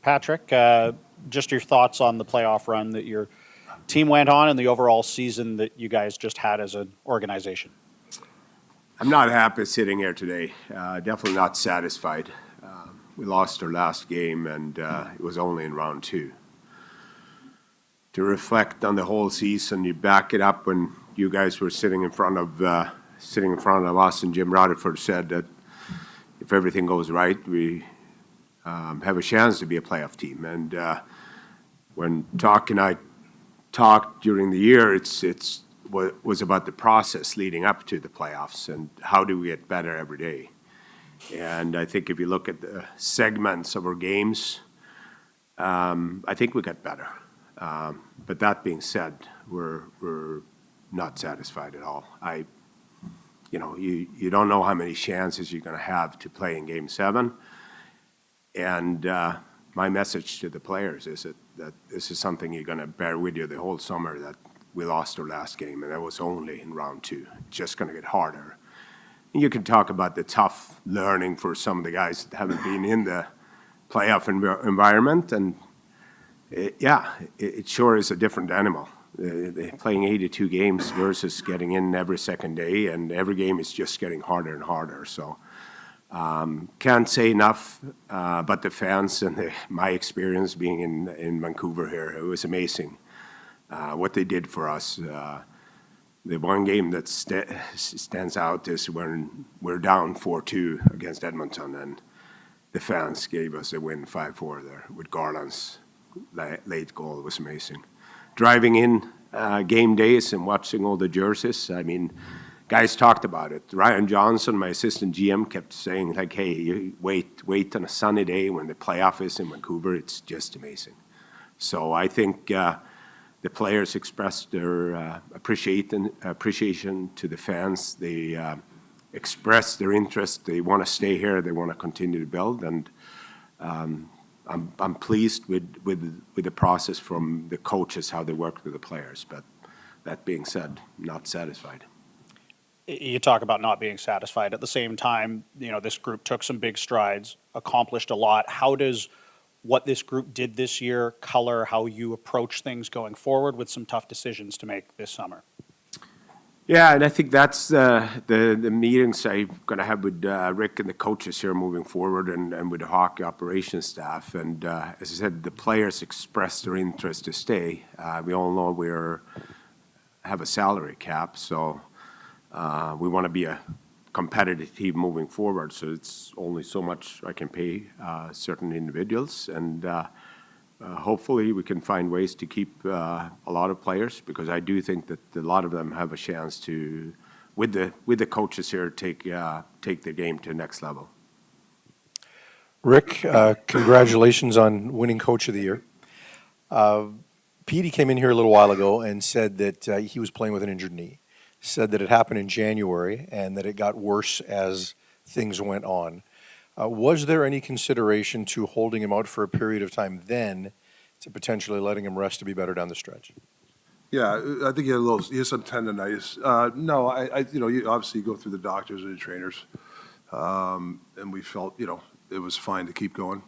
Patrick, just your thoughts on the playoff run that your team went on and the overall season that you guys just had as an organization. I'm not happy sitting here today. Definitely not satisfied. We lost our last game, and it was only in round 2. To reflect on the whole season, you back it up when you guys were sitting in front of us, and Jim Rutherford said that if everything goes right, we have a chance to be a playoff team. And when Tocchet and I talked during the year, it was about the process leading up to the playoffs and how do we get better every day. And I think if you look at the segments of our games, I think we got better. But that being said, we're not satisfied at all. You don't know how many chances you're going to have to play in Game 7. And my message to the players is that this is something you're going to bear with you the whole summer, that we lost our last game, and that was only in round 2. It's just going to get harder. And you can talk about the tough learning for some of the guys that haven't been in the playoff environment, and it sure is a different animal. Playing 82 games versus getting in every second day, and every game is just getting harder and harder. So can't say enough but the fans and my experience being in Vancouver here. It was amazing what they did for us. The one game that stands out is when we're down 4-2 against Edmonton, and the fans gave us a win 5-4 there with Garland's late goal. It was amazing. Driving in game days and watching all the jerseys, I mean, guys talked about it. Ryan Johnson, my assistant GM, kept saying, like, hey, you wait on a sunny day when the playoff is in Vancouver. It's just amazing. So I think the players expressed their appreciation to the fans. They expressed their interest. They want to stay here. They want to continue to build. And I'm pleased with the process from the coaches, how they worked with the players. But that being said, not satisfied. You talk about not being satisfied. At the same time, this group took some big strides, accomplished a lot. How does what this group did this year color how you approach things going forward with some tough decisions to make this summer? Yeah, and I think that's the meetings I'm going to have with Rick and the coaches here moving forward, and with the hockey operations staff. And as I said, the players expressed their interest to stay. We all know we have a salary cap, so we want to be a competitive team moving forward. So it's only so much I can pay certain individuals, and hopefully we can find ways to keep a lot of players, because I do think that a lot of them have a chance to, with the coaches here, take the game to the next level. Rick, congratulations on winning Coach of the Year. Petey came in here a little while ago and said that he was playing with an injured knee. Said that it happened in January and that it got worse as things went on. Was there any consideration to holding him out for a period of time then, to potentially letting him rest to be better down the stretch? Yeah, I think he has some tendonitis. No, you obviously go through the doctors and the trainers, and we felt it was fine to keep going.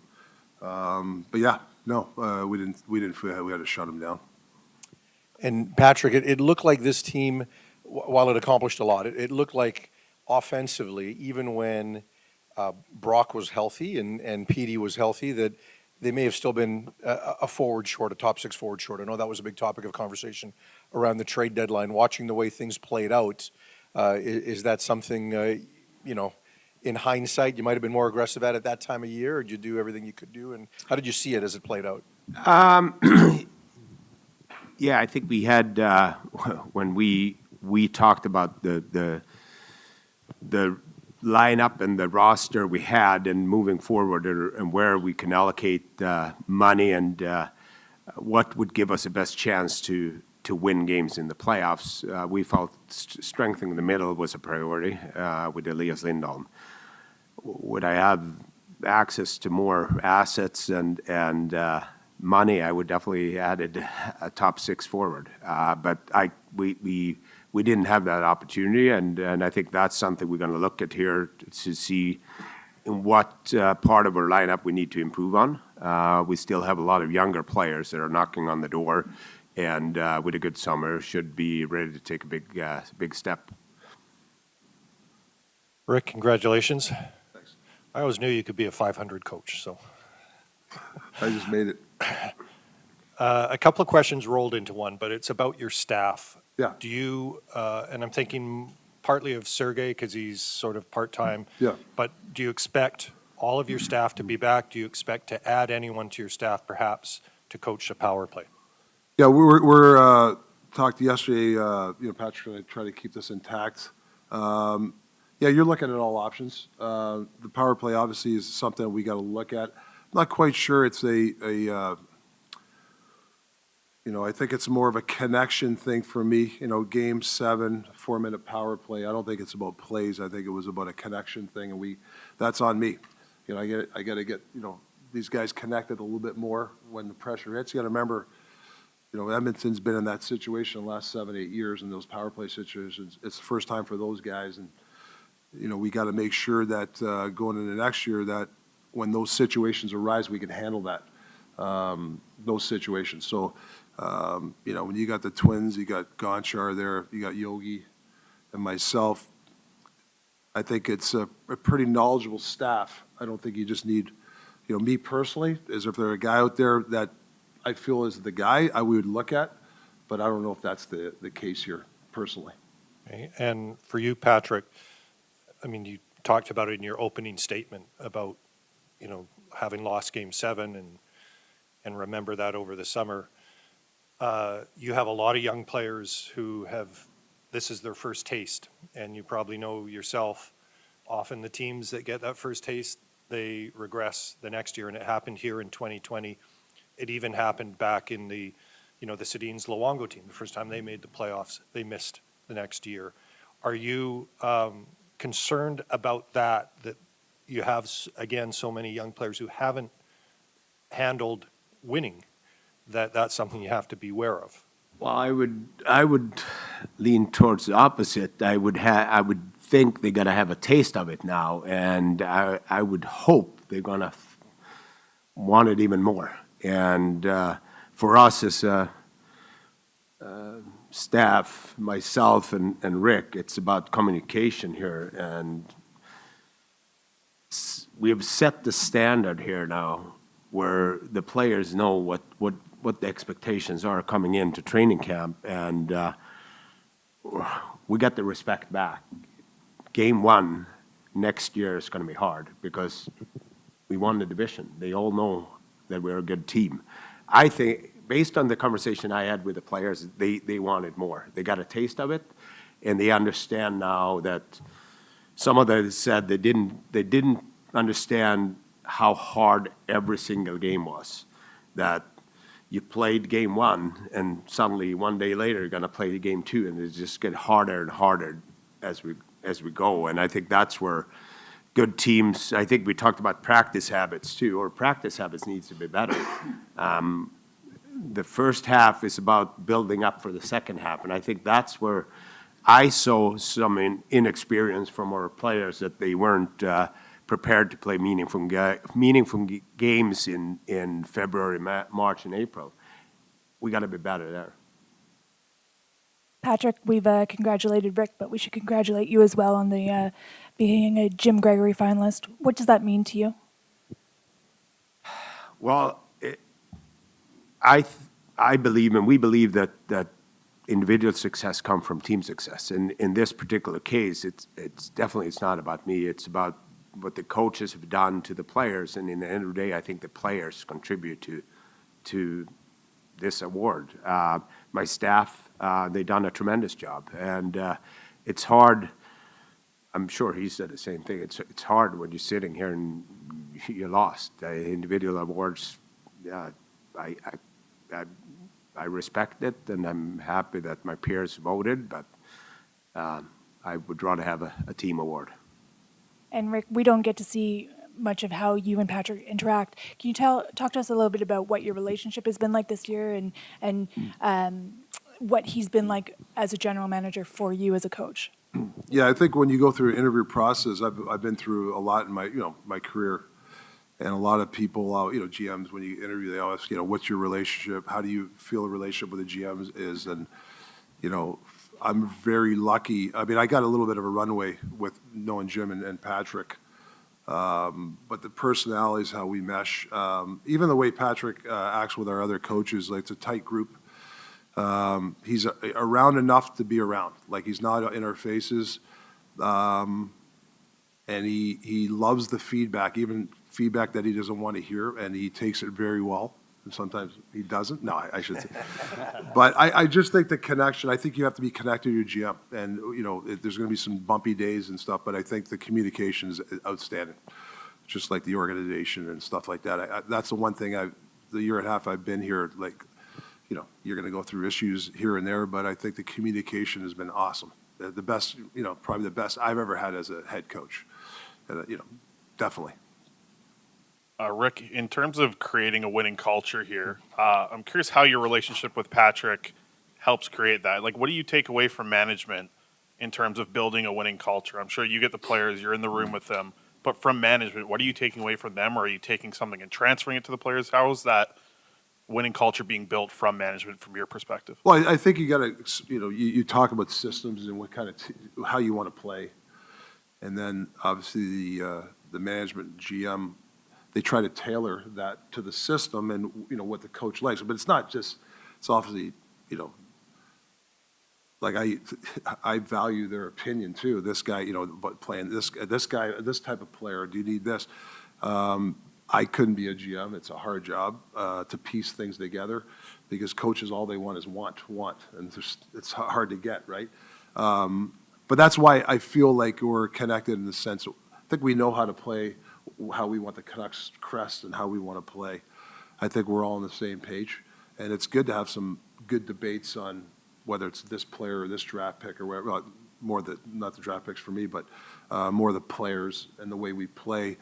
But yeah, no, we didn't feel we had to shut him down. And Patrick, it looked like this team, while it accomplished a lot, it looked like offensively, even when Brock was healthy and Petey was healthy, that they may have still been a forward short, a top 6 forward short. I know that was a big topic of conversation around the trade deadline. Watching the way things played out, is that something, in hindsight, you might have been more aggressive at that time of year, or did you do everything you could do? And how did you see it as it played out? Yeah, I think we had, when we talked about the lineup and the roster we had and moving forward, and where we can allocate money and what would give us the best chance to win games in the playoffs, we felt strengthening the middle was a priority with Elias Lindholm. Would I have access to more assets and money, I would definitely added a top 6 forward. But we didn't have that opportunity, and I think that's something we're going to look at here to see in what part of our lineup we need to improve on. We still have a lot of younger players that are knocking on the door, and with a good summer, should be ready to take a big step. Rick, congratulations. Thanks. I always knew you could be a 500 coach, so. I just made it. A couple of questions rolled into one, but it's about your staff. Yeah. Do you, and I'm thinking partly of Sergey because he's sort of part-time. Yeah. But do you expect all of your staff to be back? Do you expect to add anyone to your staff perhaps to coach the power play? Yeah, we're talked yesterday, Patrick and I try to keep this intact. Yeah, you're looking at all options. The power play obviously is something we got to look at. I'm not quite sure it's I think it's more of a connection thing for me. Game 7, 4-minute power play. I don't think it's about plays. I think it was about a connection thing, and that's on me. I got to get these guys connected a little bit more when the pressure hits. You got to remember, Edmonton's been in that situation the last 7, 8 years in those power play situations. It's the first time for those guys, and we got to make sure that going into next year that when those situations arise, we can handle that those situations. So. When you got the twins, you got Gonchar there, you got Yogi and myself, I think it's a pretty knowledgeable staff. I don't think you just need, me personally, is if there's a guy out there that I feel is the guy I would look at, but I don't know if that's the case here personally. Okay. And for you, Patrick, I mean, you talked about it in your opening statement about, having lost Game 7 and remember that over the summer. You have a lot of young players who this is their first taste, and you probably know yourself, often the teams that get that first taste, they regress the next year, and it happened here in 2020. It even happened back in the Sedin's Luongo team. The first time they made the playoffs, they missed the next year. Are you concerned about that you have, again, so many young players who haven't handled winning? That's something you have to be aware of. Well, I would lean towards the opposite. I would think they're gonna have a taste of it now, and I would hope they're gonna want it even more. And for us as a staff, myself and Rick, it's about communication here, and we have set the standard here now, where the players know what the expectations are coming into training camp, and we got the respect back. Game 1 next year is going to be hard because we won the division. They all know that we're a good team. I think, based on the conversation I had with the players, they wanted more. They got a taste of it, and they understand now that some of them said they didn't understand how hard every single game was. That you played Game 1, and suddenly 1 day later you're going to play Game 2, and it just get harder and harder as we go. And I think that's where good teams. I think we talked about practice habits too, or practice habits needs to be better. The first half is about building up for the second half, and I think that's where I saw some inexperience from our players, that they weren't prepared to play meaningful games in February, March, and April. We got to be better there. Patrick, we've congratulated Rick, but we should congratulate you as well on the being a Jim Gregory finalist. What does that mean to you? Well, I believe, and we believe that individual success comes from team success. And in this particular case, it's definitely not about me. It's about what the coaches have done to the players, and in the end of the day, I think the players contribute to this award. My staff, they've done a tremendous job, and it's hard. I'm sure he said the same thing. It's hard when you're sitting here and you lost. Individual awards, I respect it, and I'm happy that my peers voted, but I would rather have a team award. And Rick, we don't get to see much of how you and Patrick interact. Can you talk to us a little bit about what your relationship has been like this year, and what he's been like as a general manager for you as a coach? Yeah, I think when you go through an interview process, I've been through a lot in my my career, And a lot of people, GMs, when you interview, they always, what's your relationship? How do you feel a relationship with the GMs is? And, I'm very lucky. I mean, I got a little bit of a runway with knowing Jim and Patrick. But the personalities, how we mesh, even the way Patrick acts with our other coaches, like it's a tight group. He's around enough to be around. Like he's not in our faces. And he loves the feedback, even feedback that he doesn't want to hear, and he takes it very well. And sometimes he doesn't. No, I should say. But I just think the connection, I think you have to be connected to your GM. And, there's going to be some bumpy days and stuff, but I think the communication is outstanding, just like the organization and stuff like that. That's the one thing the year and a half I've been here, like, you're going to go through issues here and there, but I think the communication has been awesome. The best, probably the best I've ever had as a head coach. Definitely. Rick, in terms of creating a winning culture here, I'm curious how your relationship with Patrick helps create that. Like, what do you take away from management in terms of building a winning culture? I'm sure you get the players, you're in the room with them, but from management, what are you taking away from them? Or are you taking something and transferring it to the players? How is that winning culture being built from management from your perspective? Well, I think you got to, you talk about systems and what kind of, how you want to play. And then obviously the management GM, they try to tailor that to the system and, what the coach likes. But it's not just, it's obviously, like I value their opinion too. This guy, but playing this guy, this type of player, do you need this? I couldn't be a GM. It's a hard job to piece things together because coaches, all they want is want. And it's hard to get, right? But that's why I feel like we're connected in the sense, I think we know how to play, how we want the Canucks crest and how we want to play. I think we're all on the same page. And it's good to have some good debates on whether it's this player or this draft pick or whatever, well, not the draft picks for me, but more the players and the way we play.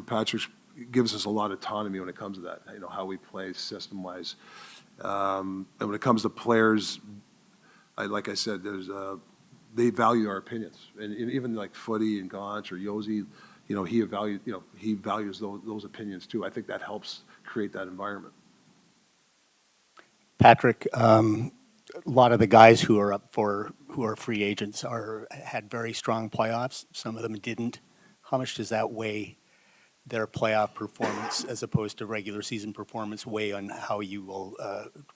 Patrick gives us a lot of autonomy when it comes to that, how we play system-wise. And when it comes to players, like I said, they value our opinions. And even like Footy and Gaunch or Josi, he values those opinions too. I think that helps create that environment. Patrick, a lot of the guys who are free agents had very strong playoffs. Some of them didn't. How much does that weigh their playoff performance as opposed to regular season performance weigh on how you will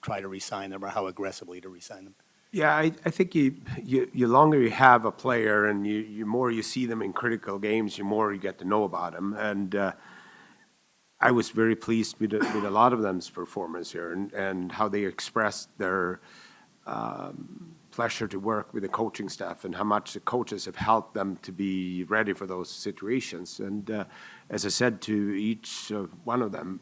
try to re-sign them or how aggressively to re-sign them? Yeah, I think you longer you have a player and you more you see them in critical games, you more you get to know about them. And I was very pleased with a lot of them's performance here and how they expressed their pleasure to work with the coaching staff and how much the coaches have helped them to be ready for those situations. And as I said to each one of them,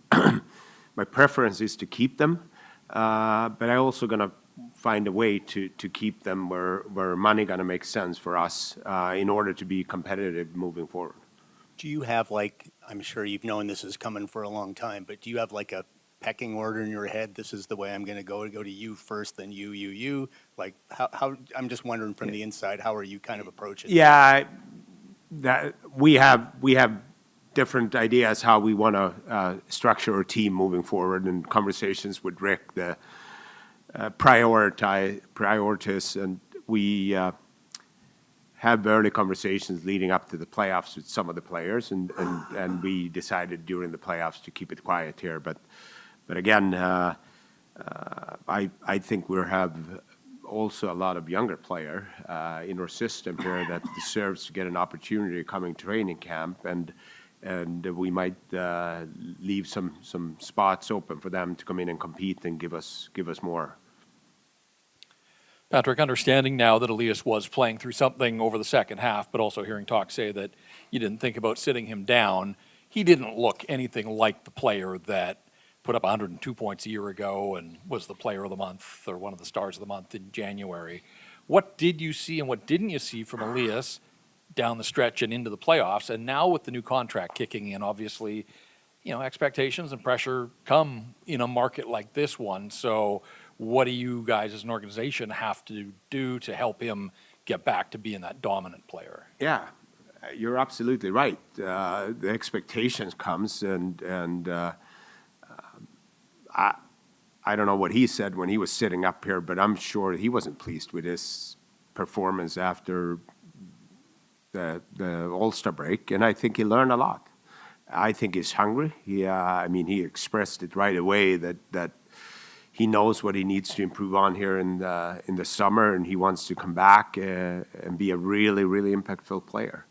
my preference is to keep them, but I also going to find a way to keep them where money going to make sense for us in order to be competitive moving forward. Do you have I'm sure you've known this is coming for a long time, but do you have a pecking order in your head? This is the way I'm going to go to you first, then you. Like how I'm just wondering from the inside, how are you kind of approaching? Yeah, that we have different ideas how we want to structure our team moving forward, and conversations with Rick, the priorities, and we have early conversations leading up to the playoffs with some of the players, and we decided during the playoffs to keep it quiet here. But again, I think we have also a lot of younger player in our system here that deserves to get an opportunity coming training camp, and we might leave some spots open for them to come in and compete and give us more. Patrick, understanding now that Elias was playing through something over the second half, but also hearing Tocchet say that you didn't think about sitting him down, he didn't look anything like the player that put up 102 points a year ago and was the player of the month or one of the stars of the month in January. What did you see and what didn't you see from Elias down the stretch and into the playoffs? And now with the new contract kicking in, obviously, expectations and pressure come in a market like this one. So what do you guys as an organization have to do to help him get back to being that dominant player? Yeah, You're absolutely right. The expectations comes, and I don't know what he said when he was sitting up here, but I'm sure he wasn't pleased with his performance after the All-Star break, and I think he learned a lot. I think he's hungry. I mean, he expressed it right away that he knows what he needs to improve on here in the summer, and he wants to come back and be a really, really impactful player.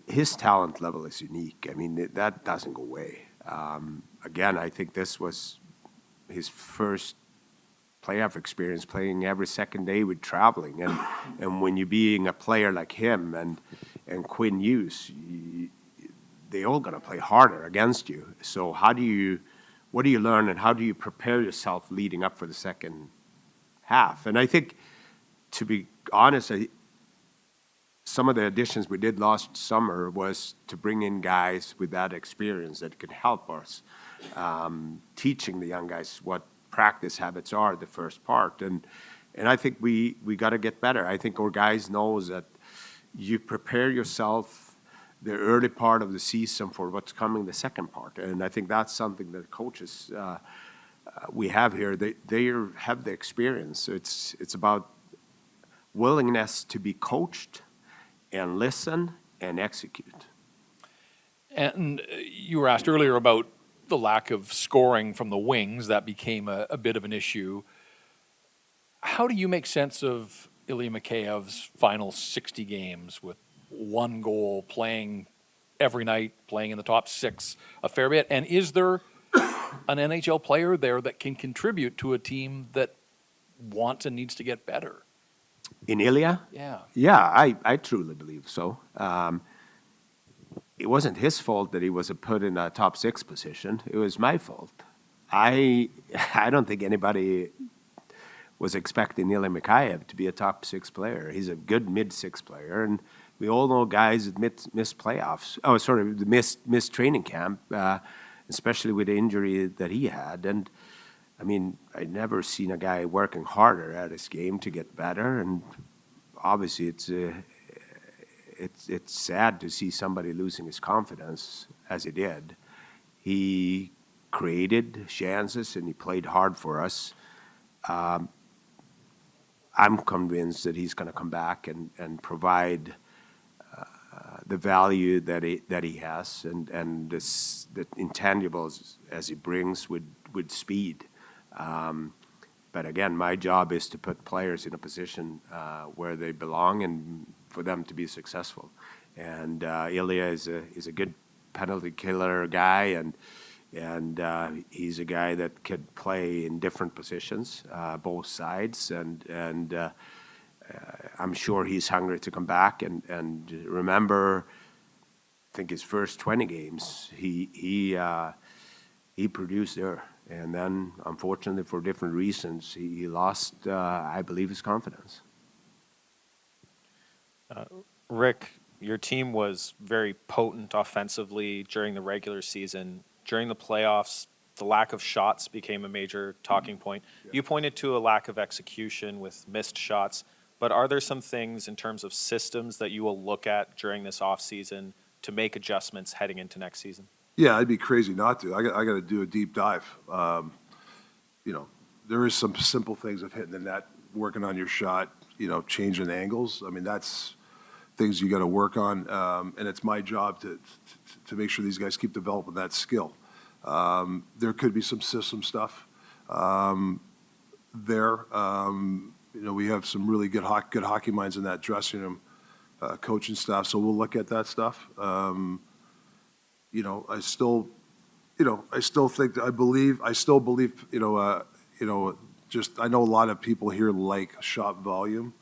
His talent level is unique. I mean, that doesn't go away. Again, I think this was his first playoff experience, playing every second day with traveling. And when you're being a player like him and Quinn Hughes, they all going to play harder against you. So what do you learn, and how do you prepare yourself leading up for the second half? And I think, to be honest, some of the additions we did last summer was to bring in guys with that experience that can help us, teaching the young guys what practice habits are the first part. And I think we got to get better. I think our guys knows that you prepare yourself the early part of the season for what's coming the second part. And I think that's something that coaches we have here, they have the experience. So it's about willingness to be coached and listen and execute. And you were asked earlier about the lack of scoring from the wings. That became a bit of an issue. How do you make sense of Ilya Mikheyev's final 60 games with one goal, playing every night, playing in the top six a fair bit? And is there an NHL player there that can contribute to a team that wants and needs to get better? In Ilya? Yeah. Yeah, I truly believe so. It wasn't his fault that he was put in a top six position. It was my fault. I don't think anybody was expecting Ilya Mikheyev to be a top six player. He's a good mid-six player, and we all know guys that missed playoffs. Oh, sorry, missed training camp, especially with the injury that he had. And I mean, I'd never seen a guy working harder at his game to get better. And obviously, it's sad to see somebody losing his confidence as he did. He created chances and he played hard for us. I'm convinced that he's going to come back and provide the value that he has and the intangibles as he brings with speed. But again, my job is to put players in a position where they belong and for them to be successful. And Ilya is a good penalty killer guy, and he's a guy that could play in different positions, both sides, and I'm sure he's hungry to come back. And remember, I think his first 20 games, he produced there. And then, unfortunately, for different reasons, he lost, I believe, his confidence. Rick, your team was very potent offensively during the regular season. During the playoffs, the lack of shots became a major talking point. Yeah. You pointed to a lack of execution with missed shots, but are there some things in terms of systems that you will look at during this offseason to make adjustments heading into next season? Yeah, I'd be crazy not to. I got to do a deep dive. There is some simple things of hitting the net, working on your shot, changing angles. I mean, that's things you got to work on, and it's my job to make sure these guys keep developing that skill. There could be some system stuff there. We have some really good hockey minds in that dressing room, coaching staff. So we'll look at that stuff. I still think, I still believe, I know a lot of people here like shot volume,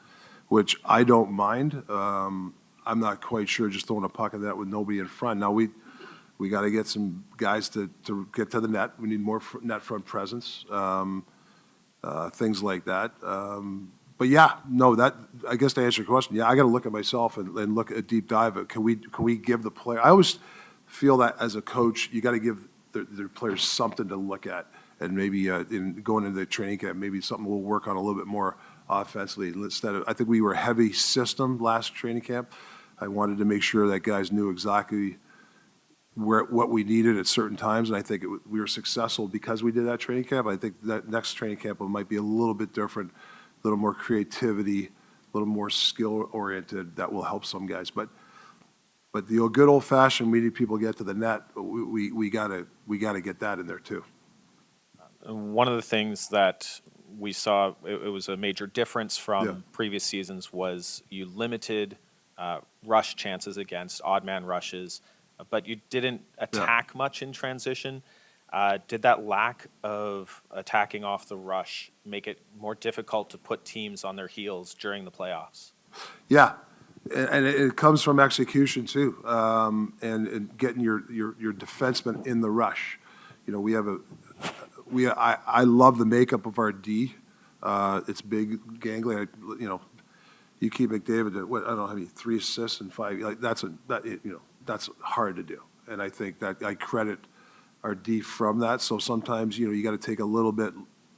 which I don't mind. I'm not quite sure just throwing a puck at that with nobody in front. Now we got to get some guys to get to the net. We need more net front presence, things like that. But yeah, no, I guess to answer your question, yeah, I got to look at myself and look at a deep dive. Can we give the player? I always feel that as a coach, you got to give their players something to look at, and maybe in going into the training camp, maybe something we'll work on a little bit more offensively. Instead of, I think we were heavy system last training camp. I wanted to make sure that guys knew exactly what we needed at certain times, and I think we were successful because we did that training camp. I think that next training camp might be a little bit different, a little more creativity, a little more skill-oriented, that will help some guys. But the good old-fashioned, we need people to get to the net, we gotta get that in there too. One of the things that we saw, it was a major difference from Yeah. previous seasons, was you limited rush chances against odd man rushes, but you didn't attack much in transition. Did that lack of attacking off the rush make it more difficult to put teams on their heels during the playoffs? Yeah, and it comes from execution too, and getting your defenseman in the rush. You know, I love the makeup of our D. It's big, gangly. You know, you keep McDavid at what, I don't know how many, 3 assists and 5. Like that's hard to do, and I think that I credit our D from that. So sometimes you got to take a little bit.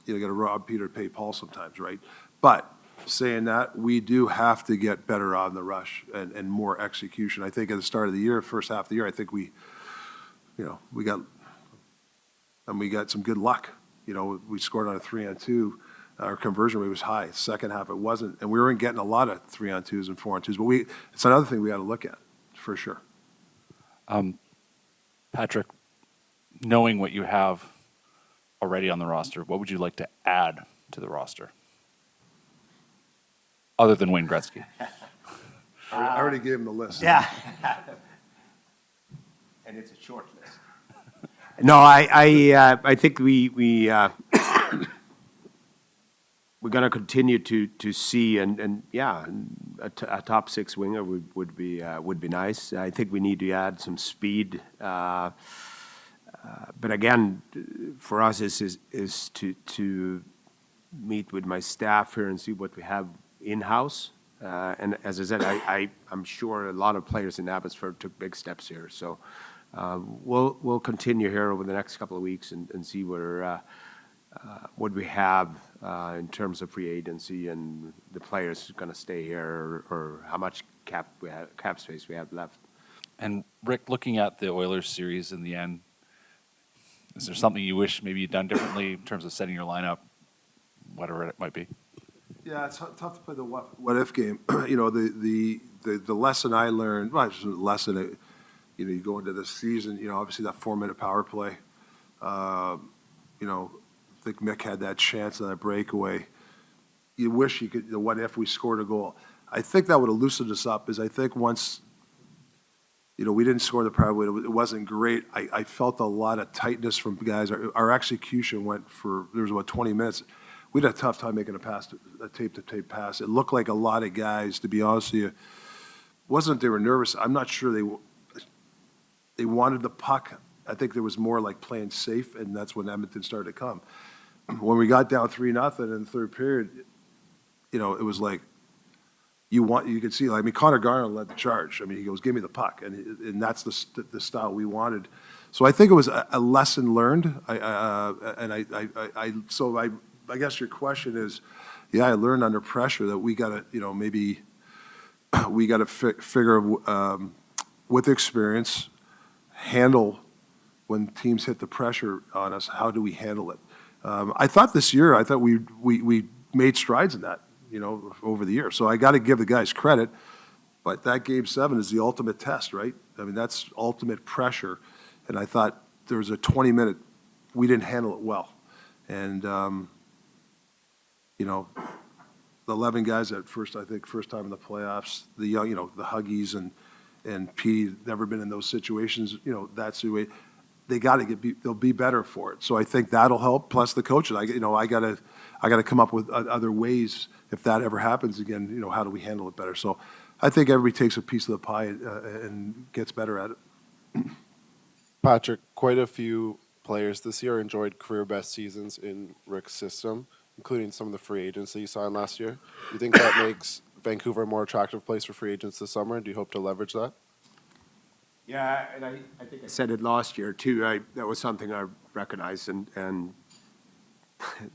You got to rob Peter to pay Paul sometimes, right? But saying that, we do have to get better on the rush and more execution. I think at the start of the year, first half of the year, I think we got some good luck. You know, we scored on a 3-on-2. Our conversion rate was high. Second half, it wasn't, and we weren't getting a lot of 3-on-2s and 4-on-2s. But it's another thing we got to look at for sure. Patrik, knowing what you have already on the roster, what would you like to add to the roster? Other than Wayne Gretzky. I already gave him the list. Yeah. And it's a short list. No, I think we're going to continue to see and a top 6 winger would be nice. I think we need to add some speed. But again, for us is to meet with my staff here and see what we have in-house. And as I said, I'm sure a lot of players in Abbotsford took big steps here. So we'll continue here over the next couple of weeks and see where what we have in terms of free agency and the players going to stay here or how much cap space we have left. And Rick, looking at the Oilers series in the end, is there something you wish maybe you'd done differently in terms of setting your lineup, whatever it might be? Yeah, it's tough to play the what if game. You know, the lesson I learned, well, it's a lesson. You go into this season. Obviously that 4-minute power play. I think Mick had that chance on that breakaway. You wish you could. What if we scored a goal? I think that would have loosened us up. Is I think once. We didn't score the power play. It wasn't great. I felt a lot of tightness from guys. Our execution went for there was about 20 minutes. We had a tough time making a tape-to-tape pass. It looked like a lot of guys, to be honest with you, wasn't they were nervous. I'm not sure they wanted the puck. I think there was more like playing safe, and that's when Edmonton started to come. When we got down 3-0 in the third period, it was like you could see. I mean, Connor Garner led the charge. I mean, he goes, "Give me the puck," and that's the style we wanted. So I think it was a lesson learned. I guess your question is, I learned under pressure that we got to, maybe we got to figure with experience, handle when teams hit the pressure on us. How do we handle it? I thought this year, we made strides in that, over the year. So I got to give the guys credit, but that Game 7 is the ultimate test, right? I mean, that's ultimate pressure. And I thought there was a 20-minute, we didn't handle it well. And, the 11 guys at first time in the playoffs, the young, the Huggies and P, never been in those situations, that's the way they got to they'll be better for it. So I think that'll help. Plus the coaches, I got to come up with other ways if that ever happens again. How do we handle it better? So I think everybody takes a piece of the pie and gets better at it. Patrik, quite a few players this year enjoyed career best seasons in Rick's system, including some of the free agents that you signed last year. Do you think that makes Vancouver a more attractive place for free agents this summer? Do you hope to leverage that? Yeah, and I think I said it last year too. That was something I recognized, and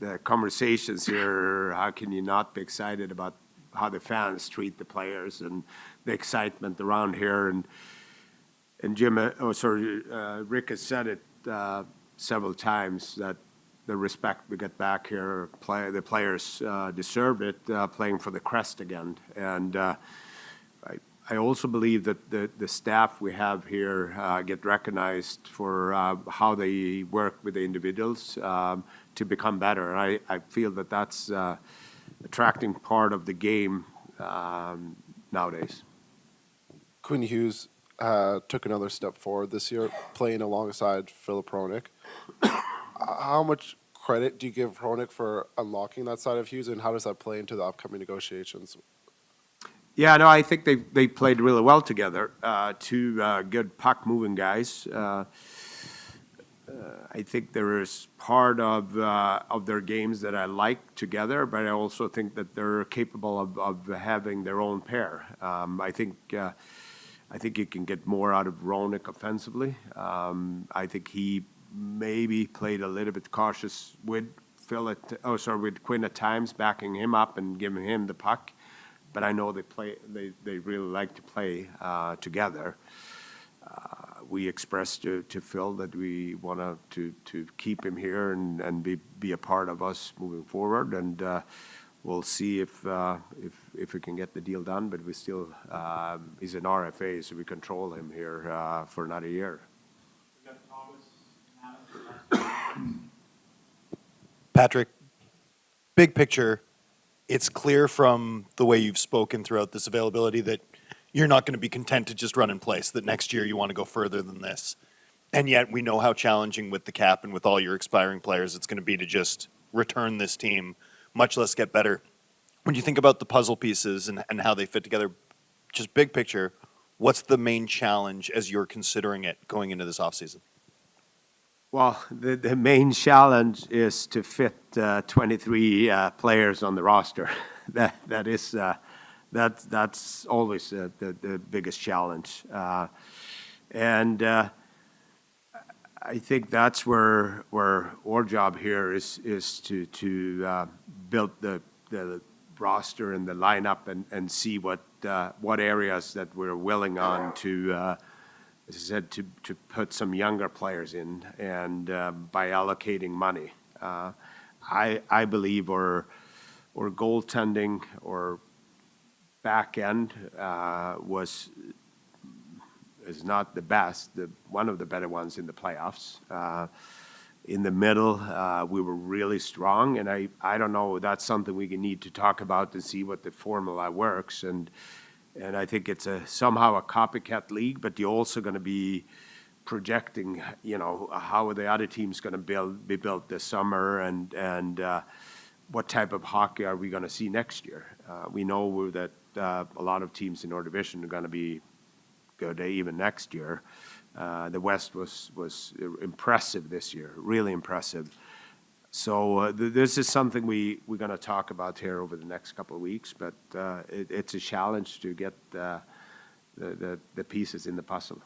the conversations here. How can you not be excited about how the fans treat the players and the excitement around here. And Jim, Rick has said it several times that the respect we get back here, the players deserve it, playing for the crest again. And I also believe that the staff we have here get recognized for how they work with the individuals to become better. I feel that that's attracting part of the game nowadays. Quinn Hughes took another step forward this year, playing alongside Philip Hronik. How much credit do you give Hronik for unlocking that side of Hughes, and how does that play into the upcoming negotiations? Yeah, no, I think they played really well together. Two good puck-moving guys. I think there is part of their games that I like together, but I also think that they're capable of having their own pair. I think you can get more out of Hronik offensively. I think he maybe played a little bit cautious with with Quinn at times, backing him up and giving him the puck. But I know they really like to play together. We expressed to Phil that we want to keep him here and be a part of us moving forward. And we'll see if we can get the deal done. But we still he's an RFA, so we control him here for another year. Patrik, big picture, it's clear from the way you've spoken throughout this availability that you're not going to be content to just run in place, that next year you want to go further than this. And yet we know how challenging with the cap and with all your expiring players it's going to be to just return this team, much less get better. When you think about the puzzle pieces and how they fit together, just big picture, what's the main challenge as you're considering it going into this offseason? Well, the main challenge is to fit 23 players on the roster. That's always the biggest challenge, and I think that's where our job here is to build the roster and the lineup and see what areas that we're willing on to. As I said, to put some younger players in, and by allocating money, I believe our goaltending or back end is not the best. One of the better ones in the playoffs. In the middle, we were really strong, and I don't know. That's something we need to talk about to see what the formula works and I think it's somehow a copycat league, but you're also going to be projecting, how are the other teams going to be built this summer, and what type of hockey are we going to see next year? We know that a lot of teams in our division are going to be good even next year. The West was impressive this year, really impressive. So this is something we're going to talk about here over the next couple of weeks, but it's a challenge to get the pieces in the puzzle.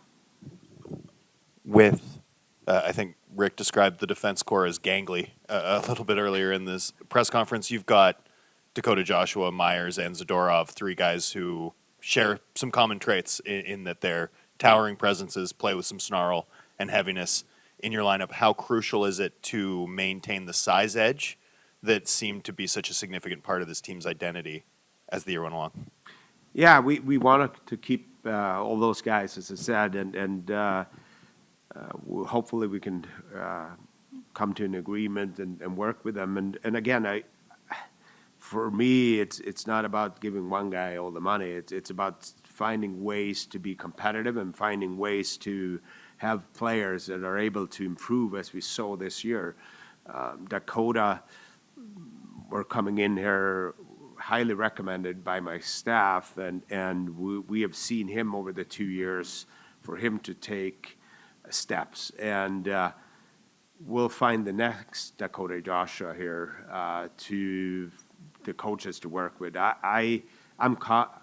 With, I think Rick described the defense core as gangly a little bit earlier in this press conference. You've got Dakota, Joshua, Myers, and Zadorov, three guys who share some common traits in that they're towering presences, play with some snarl and heaviness. In your lineup, how crucial is it to maintain the size edge that seemed to be such a significant part of this team's identity as the year went along? Yeah, we wanted to keep all those guys, as I said, and hopefully we can come to an agreement and work with them. And again, for me, it's not about giving one guy all the money. It's about finding ways to be competitive and finding ways to have players that are able to improve, as we saw this year. Dakota were coming in here highly recommended by my staff, and we have seen him over the 2 years for him to take steps. And we'll find the next Dakota Joshua here to the coaches to work with. I'm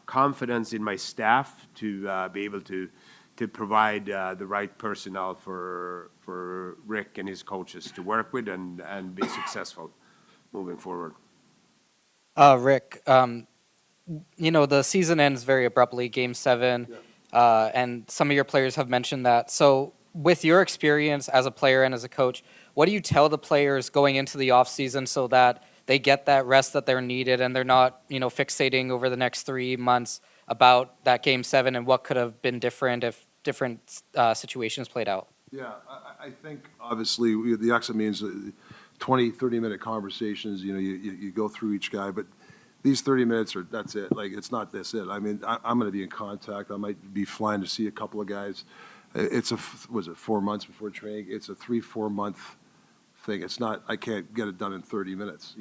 confident in my staff to be able to provide the right personnel for Rick and his coaches to work with and be successful moving forward. Rick, the season ends very abruptly, Game 7, and some of your players have mentioned that. So, with your experience as a player and as a coach, what do you tell the players going into the off season so that they get that rest that they're needed and they're not, fixating over the next 3 months about that Game 7 and what could have been different if different situations played out? Yeah, I think obviously the exit means 20, 30-minute conversations, you go through each guy, but these 30 minutes that's it. Like, it's not this it. I mean, I'm going to be in contact. I might be flying to see a couple of guys. It's was it 4 months before training? It's a 3-4 month thing. It's not, I can't get it done in 30 minutes.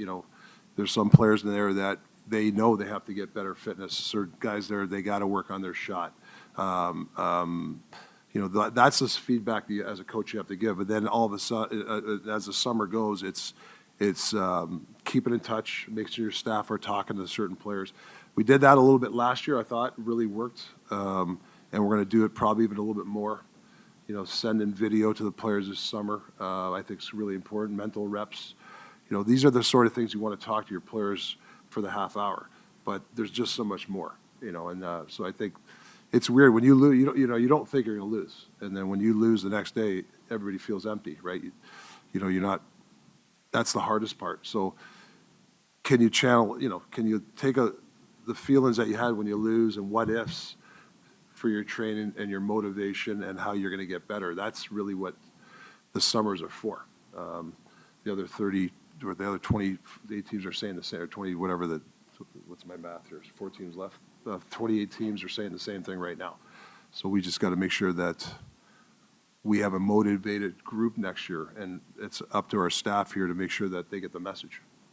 There's some players in there that they know they have to get better fitness. Certain guys there, they got to work on their shot. That's the feedback that as a coach you have to give. But then all of a sudden, as the summer goes, it's keeping in touch, making sure your staff are talking to certain players. We did that a little bit last year. I thought it really worked, and we're going to do it probably even a little bit more. Sending video to the players this summer, I think is really important. Mental reps. These are the sort of things you want to talk to your players for the half hour. But there's just so much more. And so I think. It's weird when you lose. You don't think you're going to lose, and then when you lose the next day, everybody feels empty, right? You're not. That's the hardest part. So, can you channel? Can you take the feelings that you had when you lose and what ifs for your training and your motivation and how you're going to get better? That's really what the summers are for. The other 30 or the other 28 teams are saying the same, or 20 whatever what's my math here? There's 4 teams left. 28 teams are saying the same thing right now. So we just got to make sure that we have a motivated group next year, and it's up to our staff here to make sure that they get the message.